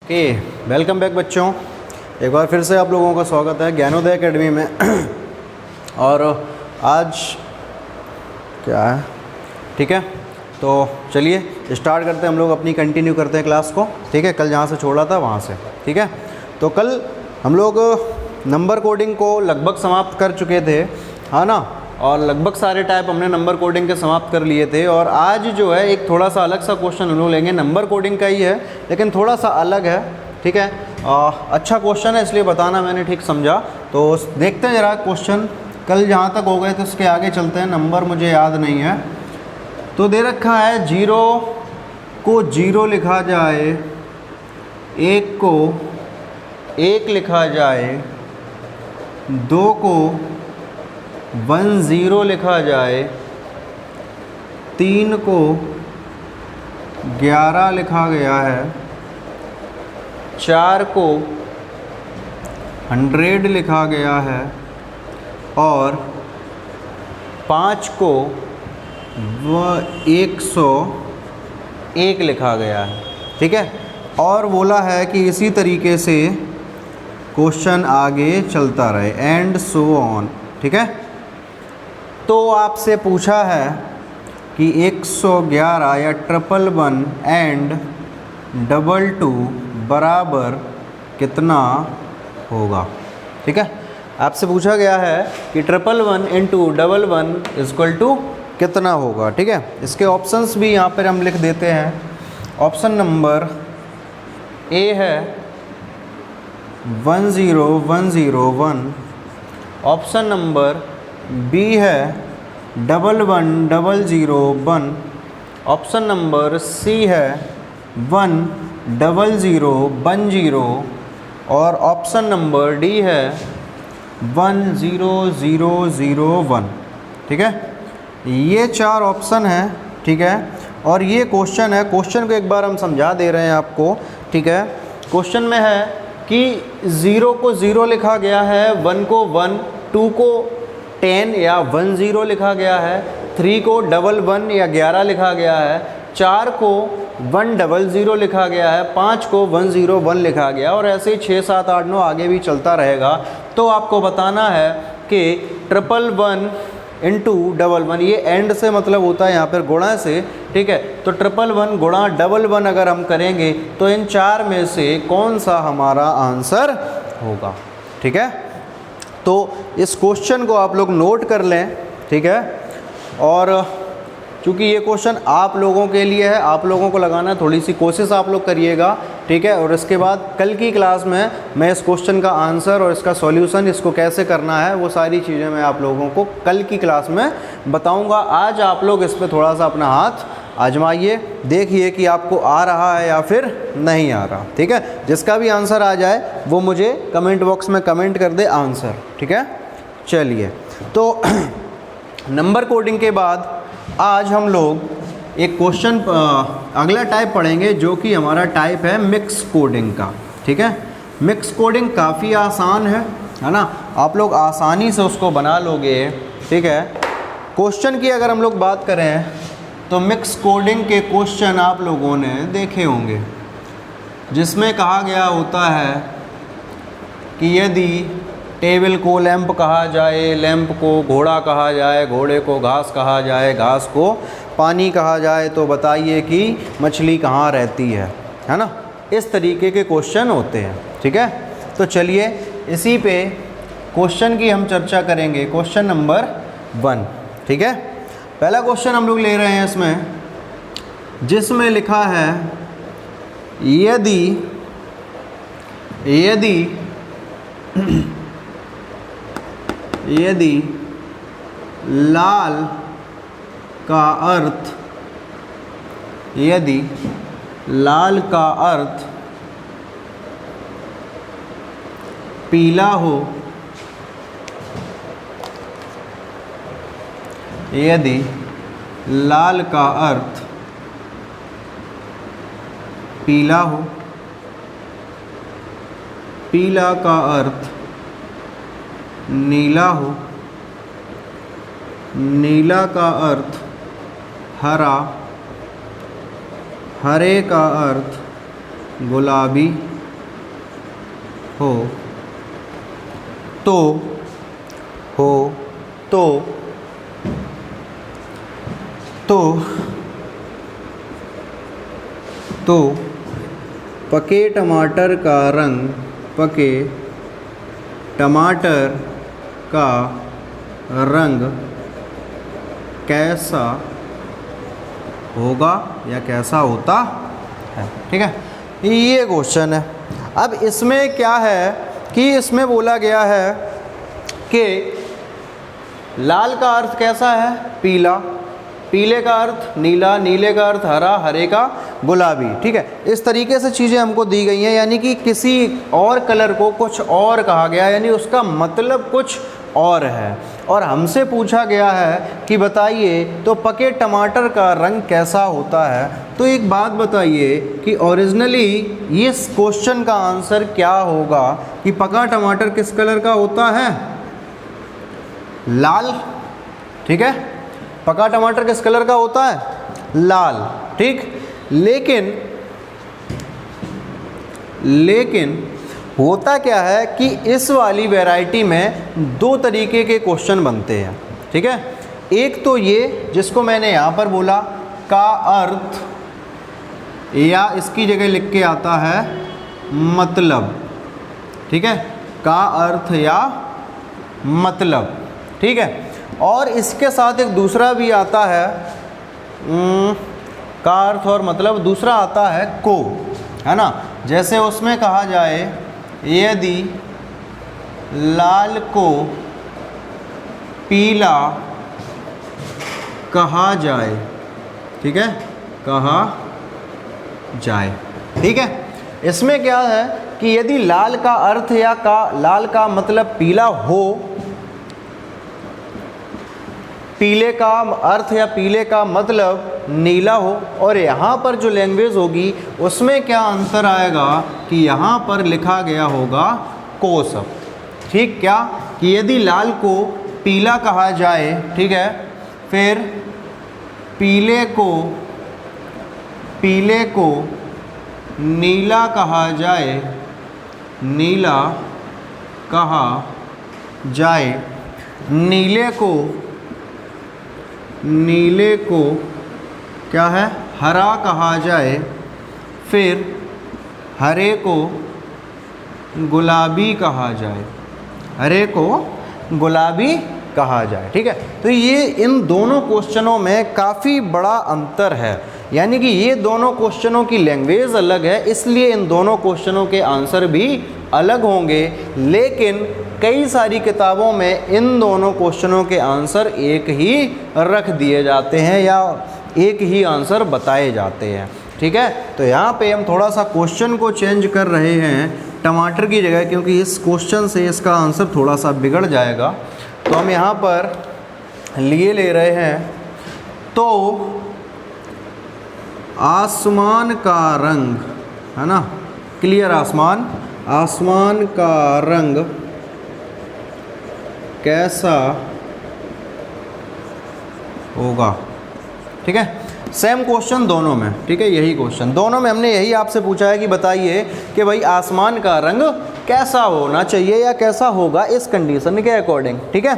Okay, welcome back बच्चों। एक बार फिर से आप लोगों का स्वागत है ज्ञानोदय एकेडमी में। और आज क्या है, ठीक है, तो चलिए स्टार्ट करते हैं। हम लोग अपनी कंटिन्यू करते हैं क्लास को, ठीक है। कल जहाँ से छोड़ा था वहाँ से, ठीक है। तो कल हम लोग नंबर कोडिंग को लगभग समाप्त कर चुके थे, हाँ ना, और लगभग सारे टाइप हमने नंबर कोडिंग के समाप्त कर लिए थे। और आज जो है एक थोड़ा सा अलग सा क्वेश्चन हम लोग लेंगे, नंबर कोडिंग का ही है लेकिन थोड़ा सा अलग है, ठीक है। अच्छा क्वेश्चन है इसलिए बताना मैंने ठीक समझा। तो देखते हैं ज़रा क्वेश्चन, कल जहाँ तक हो गए तो उसके आगे चलते हैं। नंबर मुझे याद नहीं है, तो दे रखा है 0 को 0 लिखा जाए, 1 को 1 लिखा जाए, 2 को 10 लिखा जाए, 3 को 11 लिखा गया है, 4 को 100 लिखा गया है और 5 को 101 लिखा गया है, ठीक है। और बोला है कि इसी तरीके से क्वेश्चन आगे चलता रहे एंड सो ऑन, ठीक है। तो आपसे पूछा है कि 111 या 111 एंड 22 बराबर कितना होगा, ठीक है। आपसे पूछा गया है कि 111 इंटू 11 इक्वल टू कितना होगा, ठीक है। इसके ऑप्शंस भी यहाँ पर हम लिख देते हैं। ऑप्शन नंबर ए है 10101, ऑप्शन नंबर बी है 11001, ऑप्शन नंबर सी है 10010 और ऑप्शन नंबर डी है 10001, ठीक है। ये 4 ऑप्शन है, ठीक है। और ये क्वेश्चन है, क्वेश्चन को एक बार हम समझा दे रहे हैं आपको, ठीक है। क्वेश्चन में है कि 0 को 0 लिखा गया है, 1 को 1, 2 को 10 या 10 लिखा गया है, 3 को 11 या 11 लिखा गया है, 4 को 100 लिखा गया है, 5 को 101 लिखा गया और ऐसे ही 6, 7, 8, 9 आगे भी चलता रहेगा। तो आपको बताना है कि 111 इंटू 11, ये एंड से मतलब होता है यहाँ पर गुणा से, ठीक है। तो 111 गुणा 11 अगर हम करेंगे तो इन 4 में से कौन सा हमारा आंसर होगा, ठीक है। तो इस क्वेश्चन को आप लोग नोट कर लें, ठीक है। और चूँकि ये क्वेश्चन आप लोगों के लिए है, आप लोगों को लगाना है, थोड़ी सी कोशिश आप लोग करिएगा, ठीक है। और इसके बाद कल की क्लास में मैं इस क्वेश्चन का आंसर और इसका सॉल्यूशन, इसको कैसे करना है, वो सारी चीज़ें मैं आप लोगों को कल की क्लास में बताऊंगा। आज आप लोग इस पर थोड़ा सा अपना हाथ आजमाइए, देखिए कि आपको आ रहा है या फिर नहीं आ रहा, ठीक है। जिसका भी आंसर आ जाए वो मुझे कमेंट बॉक्स में कमेंट कर दे आंसर, ठीक है। चलिए, तो नंबर कोडिंग के बाद आज हम लोग एक क्वेश्चन अगला टाइप पढ़ेंगे जो कि हमारा टाइप है मिक्स कोडिंग का, ठीक है। मिक्स कोडिंग काफ़ी आसान है ना, आप लोग आसानी से उसको बना लोगे, ठीक है। क्वेश्चन की अगर हम लोग बात करें तो मिक्स कोडिंग के क्वेश्चन आप लोगों ने देखे होंगे, जिसमें कहा गया होता है कि यदि टेबल को लैंप कहा जाए, लैंप को घोड़ा कहा जाए, घोड़े को घास कहा जाए, घास को पानी कहा जाए, तो बताइए कि मछली कहाँ रहती है ना। इस तरीके के क्वेश्चन होते हैं, ठीक है। तो चलिए इसी पे क्वेश्चन की हम चर्चा करेंगे। क्वेश्चन नंबर 1, ठीक है। पहला क्वेश्चन हम लोग ले रहे हैं इसमें, जिसमें लिखा है यदि लाल का अर्थ पीला हो, यदि लाल का अर्थ पीला हो, पीला का अर्थ नीला हो, नीला का अर्थ हरा, हरे का अर्थ गुलाबी, हो तो पके टमाटर का रंग कैसा होगा या कैसा होता है। ठीक है, ये क्वेश्चन है। अब इसमें क्या है कि इसमें बोला गया है कि लाल का अर्थ कैसा है, पीला, पीले का अर्थ नीला, नीले का अर्थ हरा, हरे का गुलाबी। ठीक है, इस तरीके से चीज़ें हमको दी गई हैं, यानी कि किसी और कलर को कुछ और कहा गया, यानी उसका मतलब कुछ और है। और हमसे पूछा गया है कि बताइए तो पके टमाटर का रंग कैसा होता है। तो एक बात बताइए कि ओरिजिनली इस क्वेश्चन का आंसर क्या होगा कि पका टमाटर किस कलर का होता है, लाल। ठीक है, पका टमाटर किस कलर का होता है, लाल। ठीक, लेकिन होता क्या है कि इस वाली वैरायटी में दो तरीके के क्वेश्चन बनते हैं। ठीक है, एक तो ये जिसको मैंने यहाँ पर बोला का अर्थ, या इसकी जगह लिख के आता है मतलब। ठीक है, का अर्थ या मतलब। ठीक है, और इसके साथ एक दूसरा भी आता है, का अर्थ और मतलब दूसरा आता है को, है ना। जैसे उसमें कहा जाए यदि लाल को पीला कहा जाए। ठीक है, कहा जाए। ठीक है, इसमें क्या है कि यदि लाल का अर्थ या लाल का मतलब पीला हो, पीले का अर्थ या पीले का मतलब नीला हो, और यहाँ पर जो लैंग्वेज होगी उसमें क्या अंतर आएगा कि यहाँ पर लिखा गया होगा को शब्द। ठीक, क्या कि यदि लाल को पीला कहा जाए, ठीक है, फिर पीले को नीला कहा जाए, नीला कहा जाए, नीले को क्या है, हरा कहा जाए, फिर हरे को गुलाबी कहा जाए, हरे को गुलाबी कहा जाए। ठीक है, तो ये इन दोनों क्वेश्चनों में काफ़ी बड़ा अंतर है, यानी कि ये दोनों क्वेश्चनों की लैंग्वेज अलग है, इसलिए इन दोनों क्वेश्चनों के आंसर भी अलग होंगे। लेकिन कई सारी किताबों में इन दोनों क्वेश्चनों के आंसर एक ही रख दिए जाते हैं या एक ही आंसर बताए जाते हैं। ठीक है, तो यहाँ पे हम थोड़ा सा क्वेश्चन को चेंज कर रहे हैं टमाटर की जगह, क्योंकि इस क्वेश्चन से इसका आंसर थोड़ा सा बिगड़ जाएगा। तो हम यहाँ पर लिए ले रहे हैं, तो आसमान का रंग, है ना, क्लियर, आसमान का रंग कैसा होगा। ठीक है, सेम क्वेश्चन दोनों में। ठीक है, यही क्वेश्चन दोनों में हमने यही आपसे पूछा है कि बताइए कि भाई आसमान का रंग कैसा होना चाहिए या कैसा होगा इस कंडीशन के अकॉर्डिंग। ठीक है,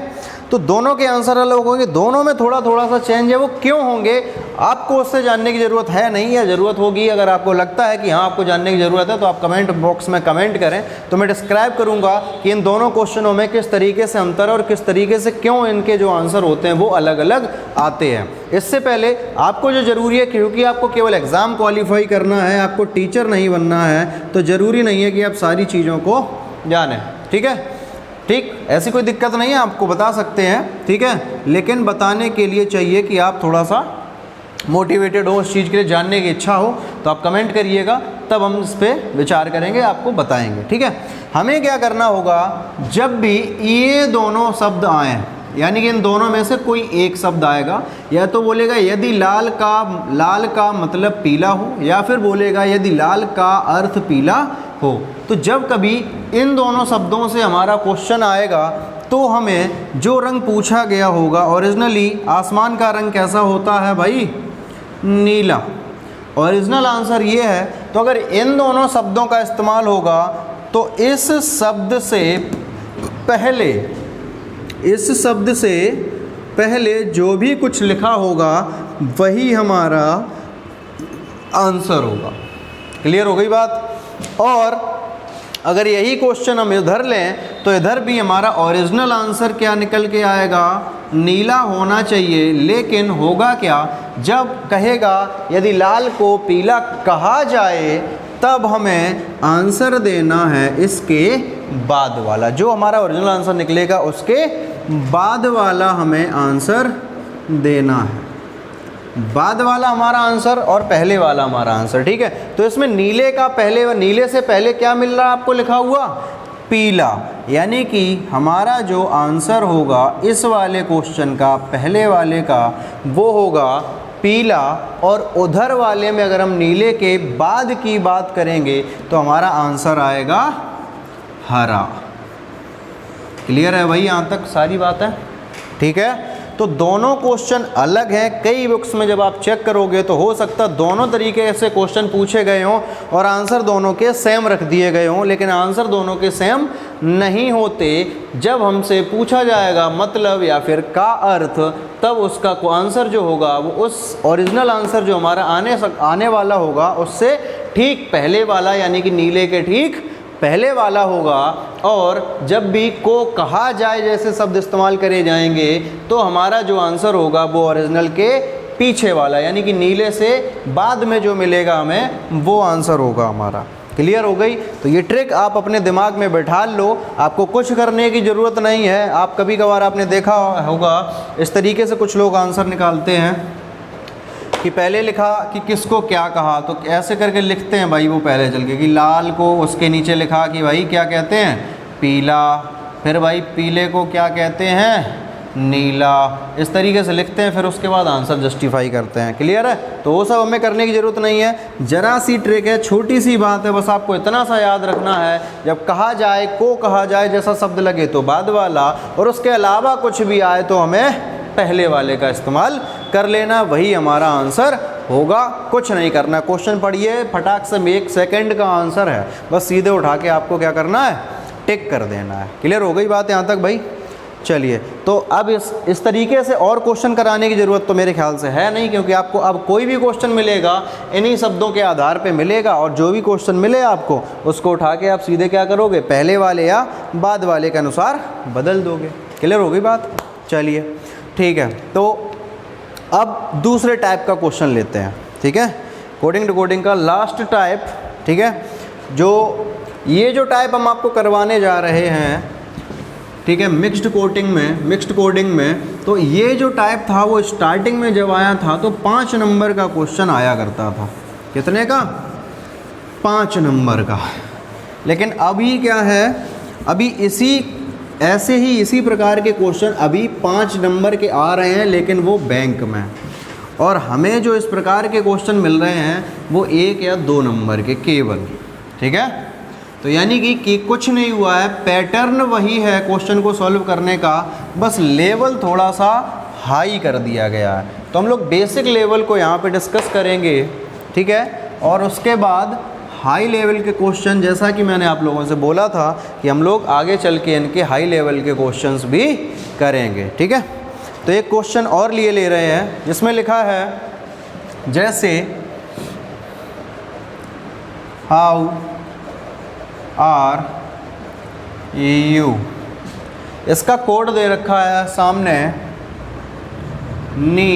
तो दोनों के आंसर अलग होंगे, दोनों में थोड़ा सा चेंज है। वो क्यों होंगे आपको उससे जानने की ज़रूरत है नहीं, या ज़रूरत होगी, अगर आपको लगता है कि हाँ आपको जानने की ज़रूरत है तो आप कमेंट बॉक्स में कमेंट करें, तो मैं डिस्क्राइब करूँगा कि इन दोनों क्वेश्चनों में किस तरीके से अंतर और किस तरीके से क्यों इनके जो आंसर होते हैं वो अलग अलग आते हैं। इससे पहले आपको जो ज़रूरी है, क्योंकि आपको केवल एग्ज़ाम क्वालिफाई करना है, आपको टीचर नहीं बनना है, तो ज़रूरी नहीं है कि आप सारी चीज़ों को जानें। ठीक है, ठीक, ऐसी कोई दिक्कत नहीं है, आपको बता सकते हैं। ठीक है, लेकिन बताने के लिए चाहिए कि आप थोड़ा सा मोटिवेटेड हो, उस चीज़ के लिए जानने की इच्छा हो, तो आप कमेंट करिएगा, तब हम इस पर विचार करेंगे, आपको बताएंगे। ठीक है, हमें क्या करना होगा, जब भी ये दोनों शब्द आएँ, यानी कि इन दोनों में से कोई एक शब्द आएगा, या तो बोलेगा यदि लाल का मतलब पीला हो, या फिर बोलेगा यदि लाल का अर्थ पीला हो। तो जब कभी इन दोनों शब्दों से हमारा क्वेश्चन आएगा तो हमें जो रंग पूछा गया होगा, ओरिजिनली आसमान का रंग कैसा होता है भाई, नीला। ओरिजिनल आंसर ये है। तो अगर इन दोनों शब्दों का इस्तेमाल होगा तो इस शब्द से पहले जो भी कुछ लिखा होगा वही हमारा आंसर होगा। क्लियर हो गई बात? और अगर यही क्वेश्चन हम इधर लें तो इधर भी हमारा ओरिजिनल आंसर क्या निकल के आएगा? नीला होना चाहिए। लेकिन होगा क्या? जब कहेगा यदि लाल को पीला कहा जाए तब हमें आंसर देना है इसके बाद वाला, जो हमारा ओरिजिनल आंसर निकलेगा उसके बाद वाला हमें आंसर देना है। बाद वाला हमारा आंसर और पहले वाला हमारा आंसर, ठीक है। तो इसमें नीले से पहले क्या मिल रहा है आपको लिखा हुआ? पीला। यानी कि हमारा जो आंसर होगा इस वाले क्वेश्चन का, पहले वाले का, वो होगा पीला। और उधर वाले में अगर हम नीले के बाद की बात करेंगे तो हमारा आंसर आएगा हरा। क्लियर है भाई? यहाँ तक सारी बात है, ठीक है। तो दोनों क्वेश्चन अलग हैं। कई बुक्स में जब आप चेक करोगे तो हो सकता है दोनों तरीके से क्वेश्चन पूछे गए हों और आंसर दोनों के सेम रख दिए गए हों, लेकिन आंसर दोनों के सेम नहीं होते। जब हमसे पूछा जाएगा मतलब या फिर का अर्थ, तब उसका आंसर जो होगा वो उस ओरिजिनल आंसर जो हमारा आने वाला होगा उससे ठीक पहले वाला, यानी कि नीले के ठीक पहले वाला होगा। और जब भी को कहा जाए जैसे शब्द इस्तेमाल करे जाएंगे तो हमारा जो आंसर होगा वो ओरिजिनल के पीछे वाला, यानी कि नीले से बाद में जो मिलेगा हमें वो आंसर होगा हमारा। क्लियर हो गई? तो ये ट्रिक आप अपने दिमाग में बैठा लो, आपको कुछ करने की ज़रूरत नहीं है। आप कभी कभार आपने देखा होगा इस तरीके से कुछ लोग आंसर निकालते हैं कि पहले लिखा कि किसको क्या कहा, तो ऐसे करके लिखते हैं भाई वो पहले चल के कि लाल को, उसके नीचे लिखा कि भाई क्या कहते हैं? पीला। फिर भाई पीले को क्या कहते हैं? नीला। इस तरीके से लिखते हैं, फिर उसके बाद आंसर जस्टिफाई करते हैं। क्लियर है? तो वो सब हमें करने की ज़रूरत नहीं है। जरा सी ट्रिक है, छोटी सी बात है, बस आपको इतना सा याद रखना है, जब कहा जाए, को कहा जाए जैसा शब्द लगे तो बाद वाला, और उसके अलावा कुछ भी आए तो हमें पहले वाले का इस्तेमाल कर लेना, वही हमारा आंसर होगा। कुछ नहीं करना। क्वेश्चन पढ़िए, फटाक से 1 सेकंड का आंसर है, बस सीधे उठा के आपको क्या करना है? टिक कर देना है। क्लियर हो गई बात यहाँ तक भाई? चलिए, तो अब इस तरीके से और क्वेश्चन कराने की ज़रूरत तो मेरे ख्याल से है नहीं, क्योंकि आपको अब कोई भी क्वेश्चन मिलेगा इन्हीं शब्दों के आधार पे मिलेगा, और जो भी क्वेश्चन मिले आपको उसको उठा के आप सीधे क्या करोगे? पहले वाले या बाद वाले के अनुसार बदल दोगे। क्लियर हो गई बात? चलिए ठीक है, तो अब दूसरे टाइप का क्वेश्चन लेते हैं, ठीक है। कोडिंग डिकोडिंग का लास्ट टाइप, ठीक है। ये जो टाइप हम आपको करवाने जा रहे हैं, ठीक है, मिक्स्ड कोडिंग में, तो ये जो टाइप था वो स्टार्टिंग में जब आया था तो 5 नंबर का क्वेश्चन आया करता था। कितने का? 5 नंबर का। लेकिन अभी क्या है, अभी इसी प्रकार के क्वेश्चन अभी 5 नंबर के आ रहे हैं, लेकिन वो बैंक में। और हमें जो इस प्रकार के क्वेश्चन मिल रहे हैं वो 1 या 2 नंबर के केवल, ठीक है। तो यानी कि कुछ नहीं हुआ है, पैटर्न वही है क्वेश्चन को सॉल्व करने का, बस लेवल थोड़ा सा हाई कर दिया गया है। तो हम लोग बेसिक लेवल को यहाँ पे डिस्कस करेंगे, ठीक है, और उसके बाद हाई लेवल के क्वेश्चन, जैसा कि मैंने आप लोगों से बोला था कि हम लोग आगे चल के इनके हाई लेवल के क्वेश्चंस भी करेंगे, ठीक है। तो एक क्वेश्चन और ले रहे हैं जिसमें लिखा है जैसे हाउ आर यू, इसका कोड दे रखा है सामने नी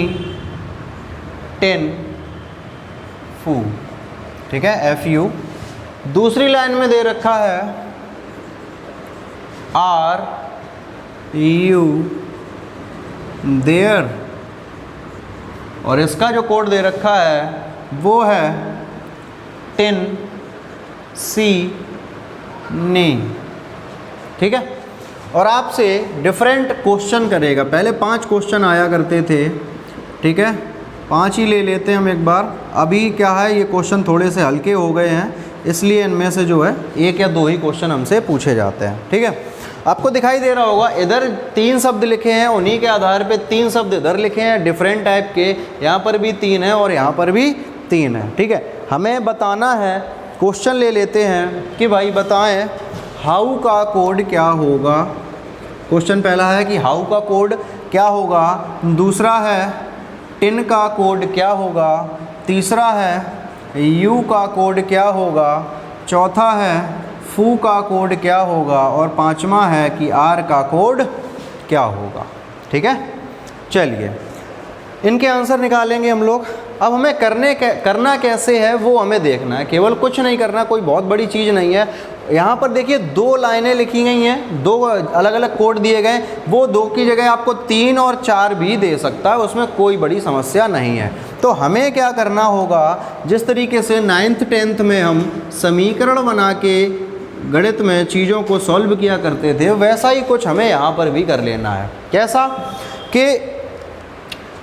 10 फू, ठीक है, FU। दूसरी लाइन में दे रखा है आर यू देयर, और इसका जो कोड दे रखा है वो है 10 C नी, ठीक है। और आपसे डिफरेंट क्वेश्चन करेगा। पहले 5 क्वेश्चन आया करते थे, ठीक है, 5 ही ले लेते हैं हम एक बार। अभी क्या है, ये क्वेश्चन थोड़े से हल्के हो गए हैं, इसलिए इनमें से जो है 1 या 2 ही क्वेश्चन हमसे पूछे जाते हैं, ठीक है। आपको दिखाई दे रहा होगा इधर 3 शब्द लिखे हैं, उन्हीं के आधार पे 3 शब्द इधर लिखे हैं डिफरेंट टाइप के, यहाँ पर भी 3 है और यहाँ पर भी 3 है, ठीक है। हमें बताना है क्वेश्चन ले लेते हैं कि भाई बताएं हाउ का कोड क्या होगा। क्वेश्चन पहला है कि हाउ का कोड क्या होगा, दूसरा है टिन का कोड क्या होगा, तीसरा है यू का कोड क्या होगा, चौथा है फू का कोड क्या होगा और पांचवा है कि आर का कोड क्या होगा। ठीक है, चलिए इनके आंसर निकालेंगे हम लोग। अब हमें करना कैसे है वो हमें देखना है, केवल कुछ नहीं करना, कोई बहुत बड़ी चीज़ नहीं है। यहाँ पर देखिए 2 लाइनें लिखी गई हैं, 2 अलग अलग कोड दिए गए, वो 2 की जगह आपको 3 और 4 भी दे सकता है, उसमें कोई बड़ी समस्या नहीं है। तो हमें क्या करना होगा, जिस तरीके से 9th 10th में हम समीकरण बना के गणित में चीज़ों को सॉल्व किया करते थे, वैसा ही कुछ हमें यहाँ पर भी कर लेना है। कैसा कि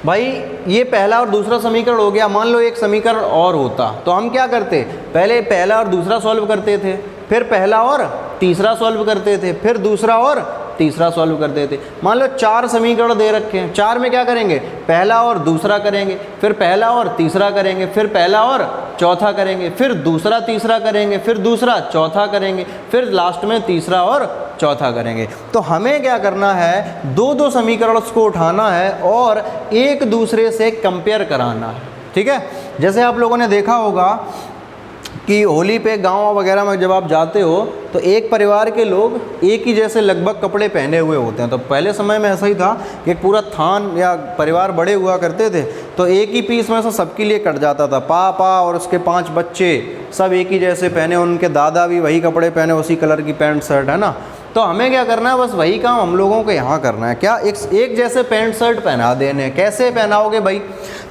भाई ये पहला और दूसरा समीकरण हो गया, मान लो एक समीकरण और होता तो हम क्या करते, पहले पहला और दूसरा सॉल्व करते थे, फिर पहला और तीसरा सॉल्व करते थे, फिर दूसरा और तीसरा सॉल्व करते थे। मान लो 4 समीकरण दे रखे हैं, 4 में क्या करेंगे, पहला और दूसरा करेंगे, फिर पहला और तीसरा करेंगे, फिर पहला और चौथा करेंगे, फिर दूसरा तीसरा करेंगे, फिर दूसरा चौथा करेंगे, फिर लास्ट में तीसरा और चौथा करेंगे। तो हमें क्या करना है, 2-2 समीकरण को उठाना है और एक दूसरे से कंपेयर कराना है। ठीक है, जैसे आप लोगों ने देखा होगा कि होली पे गांव वगैरह में जब आप जाते हो तो एक परिवार के लोग एक ही जैसे लगभग कपड़े पहने हुए होते हैं। तो पहले समय में ऐसा ही था कि एक पूरा थान या परिवार बड़े हुआ करते थे, तो एक ही पीस में से सबके लिए कट जाता था। पापा और उसके 5 बच्चे सब एक ही जैसे पहने, उनके दादा भी वही कपड़े पहने, उसी कलर की पैंट शर्ट, है ना। तो हमें क्या करना है, बस वही काम हम लोगों को यहाँ करना है। क्या एक जैसे पैंट शर्ट पहना देने। कैसे पहनाओगे भाई,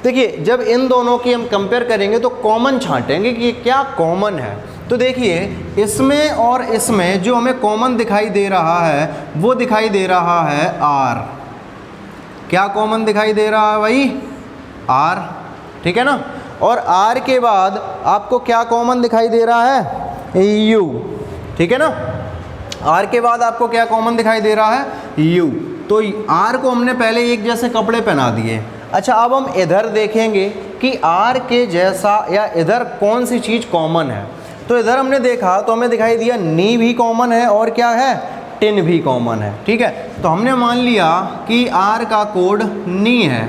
देखिए जब इन दोनों की हम कंपेयर करेंगे तो कॉमन छांटेंगे कि क्या कॉमन है। तो देखिए इसमें और इसमें जो हमें कॉमन दिखाई दे रहा है वो दिखाई दे रहा है आर। क्या कॉमन दिखाई दे रहा है भाई, आर। ठीक है ना, और आर के बाद आपको क्या कॉमन दिखाई दे रहा है, यू। ठीक है ना, आर के बाद आपको क्या कॉमन दिखाई दे रहा है, यू। तो आर को हमने पहले एक जैसे कपड़े पहना दिए। अच्छा, अब हम इधर देखेंगे कि आर के जैसा या इधर कौन सी चीज़ कॉमन है। तो इधर हमने देखा तो हमें दिखाई दिया नी भी कॉमन है और क्या है, टिन भी कॉमन है। ठीक है, तो हमने मान लिया कि आर का कोड नी है,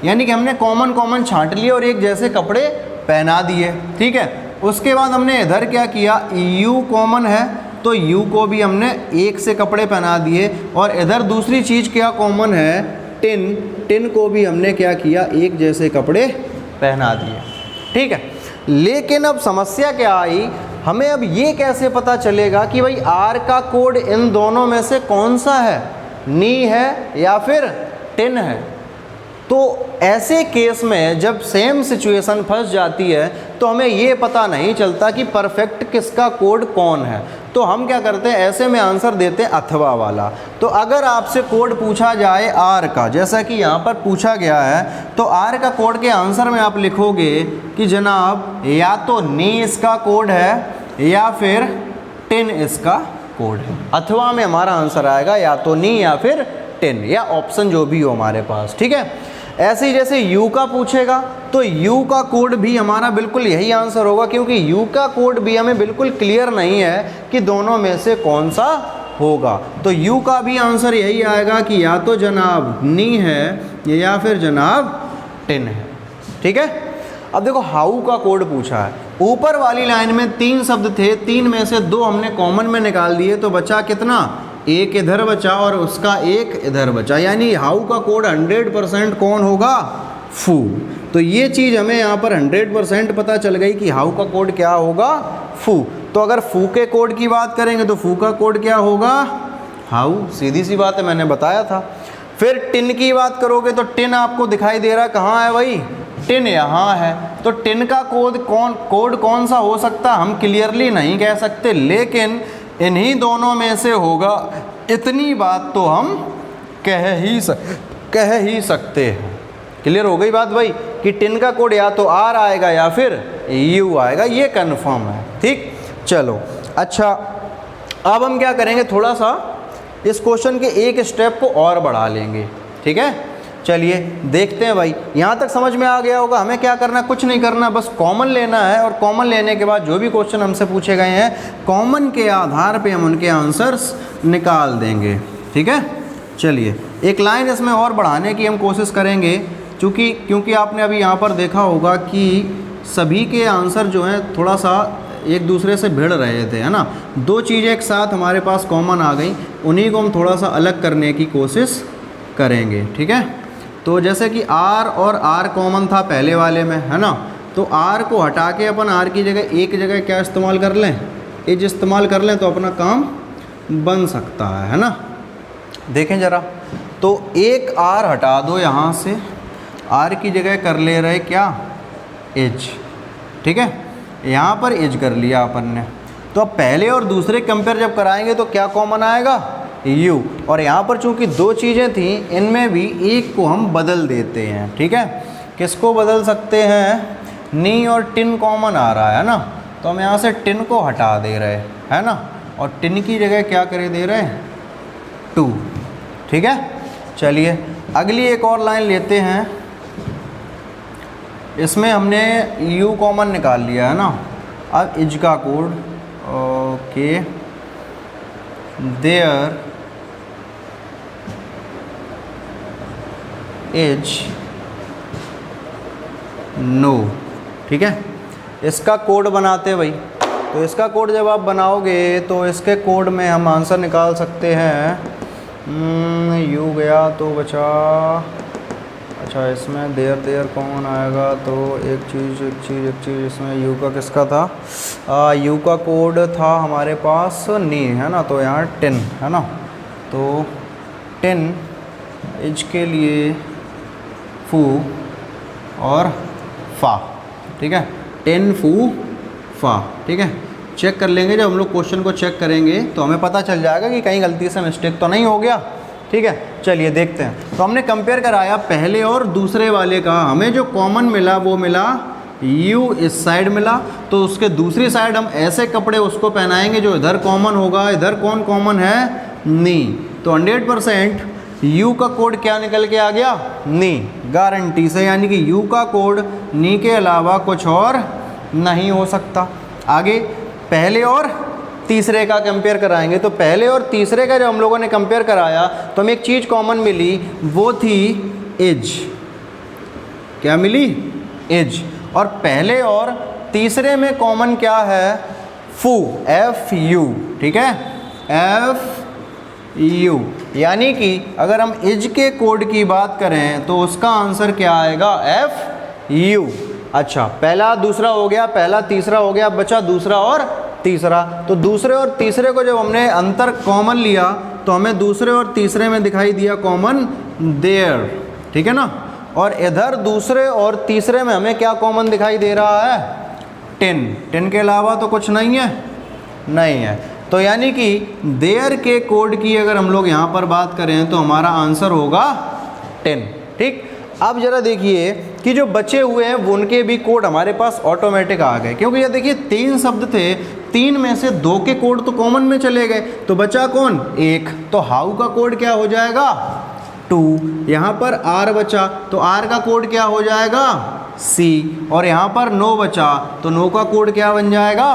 यानी कि हमने कॉमन छांट लिए और एक जैसे कपड़े पहना दिए। ठीक है, उसके बाद हमने इधर क्या किया, यू कॉमन है तो यू को भी हमने एक से कपड़े पहना दिए, और इधर दूसरी चीज़ क्या कॉमन है, टिन को भी हमने क्या किया, एक जैसे कपड़े पहना दिए। ठीक है, लेकिन अब समस्या क्या आई, हमें अब ये कैसे पता चलेगा कि भाई आर का कोड इन दोनों में से कौन सा है, नी है या फिर टिन है। तो ऐसे केस में जब सेम सिचुएशन फंस जाती है तो हमें ये पता नहीं चलता कि परफेक्ट किसका कोड कौन है। तो हम क्या करते हैं, ऐसे में आंसर देते हैं अथवा वाला। तो अगर आपसे कोड पूछा जाए आर का, जैसा कि यहाँ पर पूछा गया है, तो आर का कोड के आंसर में आप लिखोगे कि जनाब या तो नी इसका कोड है या फिर टिन इसका कोड है। अथवा में हमारा आंसर आएगा या तो नी या फिर टिन, या ऑप्शन जो भी हो हमारे पास। ठीक है, ऐसे ही जैसे यू का पूछेगा तो यू का कोड भी हमारा बिल्कुल यही आंसर होगा, क्योंकि यू का कोड भी हमें बिल्कुल क्लियर नहीं है कि दोनों में से कौन सा होगा। तो यू का भी आंसर यही आएगा कि या तो जनाब नी है या फिर जनाब टिन है। ठीक है, अब देखो हाउ का कोड पूछा है। ऊपर वाली लाइन में 3 शब्द थे, 3 में से 2 हमने कॉमन में निकाल दिए, तो बचा कितना, एक इधर बचा और उसका एक इधर बचा, यानी हाउ का कोड 100% कौन होगा, फू। तो ये चीज़ हमें यहाँ पर 100% पता चल गई कि हाउ का कोड क्या होगा, फू। तो अगर फू के कोड की बात करेंगे तो फू का कोड क्या होगा, हाउ। सीधी सी बात है, मैंने बताया था। फिर टिन की बात करोगे तो टिन आपको दिखाई दे रहा है, कहाँ है भाई, टिन यहाँ है। तो टिन का कोड कौन सा हो सकता हम क्लियरली नहीं कह सकते, लेकिन इन्हीं दोनों में से होगा, इतनी बात तो हम कह ही सकते हैं। क्लियर हो गई बात भाई कि टिन का कोड या तो आर आएगा या फिर यू आएगा, ये कंफर्म है। ठीक, चलो अच्छा, अब हम क्या करेंगे, थोड़ा सा इस क्वेश्चन के एक स्टेप को और बढ़ा लेंगे। ठीक है, चलिए देखते हैं भाई, यहाँ तक समझ में आ गया होगा। हमें क्या करना है, कुछ नहीं करना, बस कॉमन लेना है और कॉमन लेने के बाद जो भी क्वेश्चन हमसे पूछे गए हैं कॉमन के आधार पे हम उनके आंसर्स निकाल देंगे, ठीक है। चलिए एक लाइन इसमें और बढ़ाने की हम कोशिश करेंगे, क्योंकि आपने अभी यहाँ पर देखा होगा कि सभी के आंसर जो हैं थोड़ा सा एक दूसरे से भिड़ रहे थे, है ना। दो चीज़ें एक साथ हमारे पास कॉमन आ गई, उन्हीं को हम थोड़ा सा अलग करने की कोशिश करेंगे, ठीक है। तो जैसे कि R और R कॉमन था पहले वाले में, है ना, तो R को हटा के अपन R की जगह एक जगह क्या इस्तेमाल कर लें, एज इस्तेमाल कर लें तो अपना काम बन सकता है ना। देखें ज़रा, तो एक R हटा दो यहाँ से, R की जगह कर ले रहे क्या, एज, ठीक है। यहाँ पर एज कर लिया अपन ने, तो अब पहले और दूसरे कंपेयर जब कराएंगे तो क्या कॉमन आएगा, U। और यहाँ पर चूँकि दो चीज़ें थी, इनमें भी एक को हम बदल देते हैं, ठीक है। किसको बदल सकते हैं, नी और टिन कॉमन आ रहा है ना, तो हम यहाँ से टिन को हटा दे रहे है ना, और टिन की जगह क्या करे दे रहे हैं, 2, ठीक है। चलिए अगली एक और लाइन लेते हैं, इसमें हमने U कॉमन निकाल लिया है ना। अब इज का code, okay, there is no, ठीक है। इसका कोड बनाते हैं भाई, तो इसका कोड जब आप बनाओगे तो इसके कोड में हम आंसर निकाल सकते हैं। यू गया तो बचा, अच्छा इसमें देयर कौन आएगा, तो एक चीज़ इसमें यू का किसका था, यू का कोड था हमारे पास नी, है ना, तो यहाँ 10 है ना, तो 10 इज के लिए फू और फा, ठीक है, 10 फू फा, ठीक है। चेक कर लेंगे, जब हम लोग क्वेश्चन को चेक करेंगे तो हमें पता चल जाएगा कि कहीं गलती से मिस्टेक तो नहीं हो गया, ठीक है। चलिए देखते हैं, तो हमने कंपेयर कराया पहले और दूसरे वाले का, हमें जो कॉमन मिला वो मिला U इस साइड मिला, तो उसके दूसरी साइड हम ऐसे कपड़े उसको पहनाएंगे जो इधर कॉमन होगा। इधर कौन कॉमन है, नी, तो 100% U का कोड क्या निकल के आ गया, नी, गारंटी से, यानी कि U का कोड नी के अलावा कुछ और नहीं हो सकता। आगे पहले और तीसरे का कंपेयर कराएंगे, तो पहले और तीसरे का जब हम लोगों ने कंपेयर कराया तो हमें एक चीज़ कॉमन मिली, वो थी एज। क्या मिली, एज। और पहले और तीसरे में कॉमन क्या है, फू, FU, ठीक है, FU। यानी कि अगर हम एज के कोड की बात करें तो उसका आंसर क्या आएगा, FU। अच्छा, पहला दूसरा हो गया, पहला तीसरा हो गया, बचा दूसरा और तीसरा। तो दूसरे और तीसरे को जब हमने अंतर कॉमन लिया तो हमें दूसरे और तीसरे में दिखाई दिया कॉमन देयर, ठीक है ना। और इधर दूसरे और तीसरे में हमें क्या कॉमन दिखाई दे रहा है, 10 के अलावा तो कुछ नहीं है, नहीं है। तो यानी कि देयर के कोड की अगर हम लोग यहाँ पर बात करें तो हमारा आंसर होगा 10, ठीक। अब जरा देखिए कि जो बचे हुए हैं उनके भी कोड हमारे पास ऑटोमेटिक आ गए, क्योंकि ये देखिए 3 शब्द थे, 3 में से 2 के कोड तो कॉमन में चले गए, तो बचा कौन, 1। तो हाउ का कोड क्या हो जाएगा, 2। यहाँ पर R बचा तो R का कोड क्या हो जाएगा, C। और यहाँ पर नो बचा तो नो का कोड क्या बन जाएगा,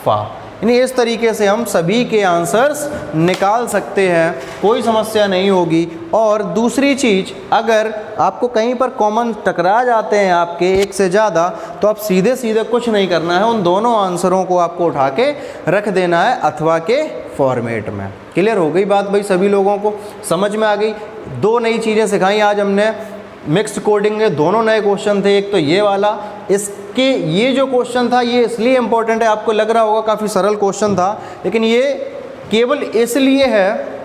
फा। यानी इस तरीके से हम सभी के आंसर्स निकाल सकते हैं, कोई समस्या नहीं होगी। और दूसरी चीज़, अगर आपको कहीं पर कॉमन टकरा जाते हैं आपके एक से ज़्यादा, तो आप सीधे सीधे कुछ नहीं करना है, उन दोनों आंसरों को आपको उठा के रख देना है अथवा के फॉर्मेट में। क्लियर हो गई बात भाई, सभी लोगों को समझ में आ गई। 2 नई चीज़ें सिखाई आज हमने, मिक्स्ड कोडिंग में दोनों नए क्वेश्चन थे, एक तो ये वाला, इसके ये जो क्वेश्चन था ये इसलिए इम्पोर्टेंट है, आपको लग रहा होगा काफ़ी सरल क्वेश्चन था, लेकिन ये केवल इसलिए है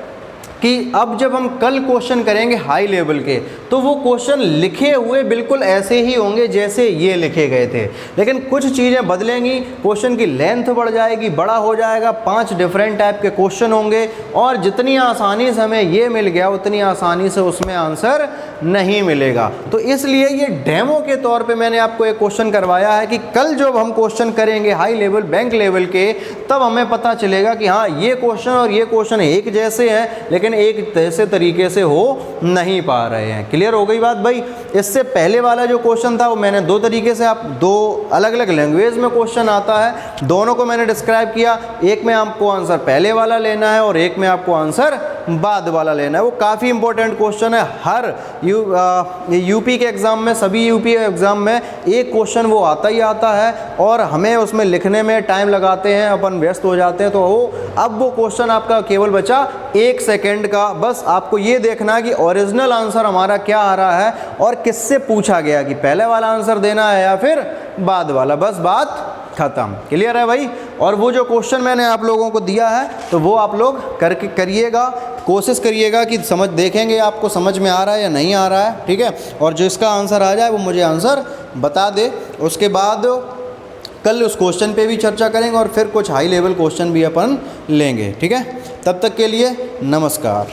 कि अब जब हम कल क्वेश्चन करेंगे हाई लेवल के, तो वो क्वेश्चन लिखे हुए बिल्कुल ऐसे ही होंगे जैसे ये लिखे गए थे, लेकिन कुछ चीज़ें बदलेंगी, क्वेश्चन की लेंथ बढ़ जाएगी, बड़ा हो जाएगा, 5 डिफरेंट टाइप के क्वेश्चन होंगे, और जितनी आसानी से हमें ये मिल गया उतनी आसानी से उसमें आंसर नहीं मिलेगा। तो इसलिए ये डेमो के तौर पे मैंने आपको एक क्वेश्चन करवाया है कि कल जब हम क्वेश्चन करेंगे हाई लेवल बैंक लेवल के, तब हमें पता चलेगा कि हाँ ये क्वेश्चन और ये क्वेश्चन एक जैसे हैं लेकिन एक जैसे तरीके से हो नहीं पा रहे हैं। क्लियर हो गई बात भाई। इससे पहले वाला जो क्वेश्चन था वो मैंने दो तरीके से, आप दो अलग अलग लैंग्वेज में क्वेश्चन आता है, दोनों को मैंने डिस्क्राइब किया। एक में आपको आंसर पहले वाला लेना है और एक में आपको आंसर बाद वाला लेना है। वो काफ़ी इंपॉर्टेंट क्वेश्चन है। हर यूपी के एग्ज़ाम में, सभी यूपी एग्ज़ाम में एक क्वेश्चन वो आता ही आता है और हमें उसमें लिखने में टाइम लगाते हैं, अपन व्यस्त हो जाते हैं। तो अब वो क्वेश्चन आपका केवल बचा 1 सेकेंड का। बस आपको ये देखना है कि ओरिजिनल आंसर हमारा क्या आ रहा है और किससे पूछा गया, कि पहले वाला आंसर देना है या फिर बाद वाला। बस बात खत्म। क्लियर है भाई। और वो जो क्वेश्चन मैंने आप लोगों को दिया है तो वो आप लोग करके करिएगा, कोशिश करिएगा कि समझ, देखेंगे आपको समझ में आ रहा है या नहीं आ रहा है, ठीक है। और जिसका आंसर आ जाए वो मुझे आंसर बता दे। उसके बाद कल उस क्वेश्चन पे भी चर्चा करेंगे और फिर कुछ हाई लेवल क्वेश्चन भी अपन लेंगे, ठीक है। तब तक के लिए नमस्कार।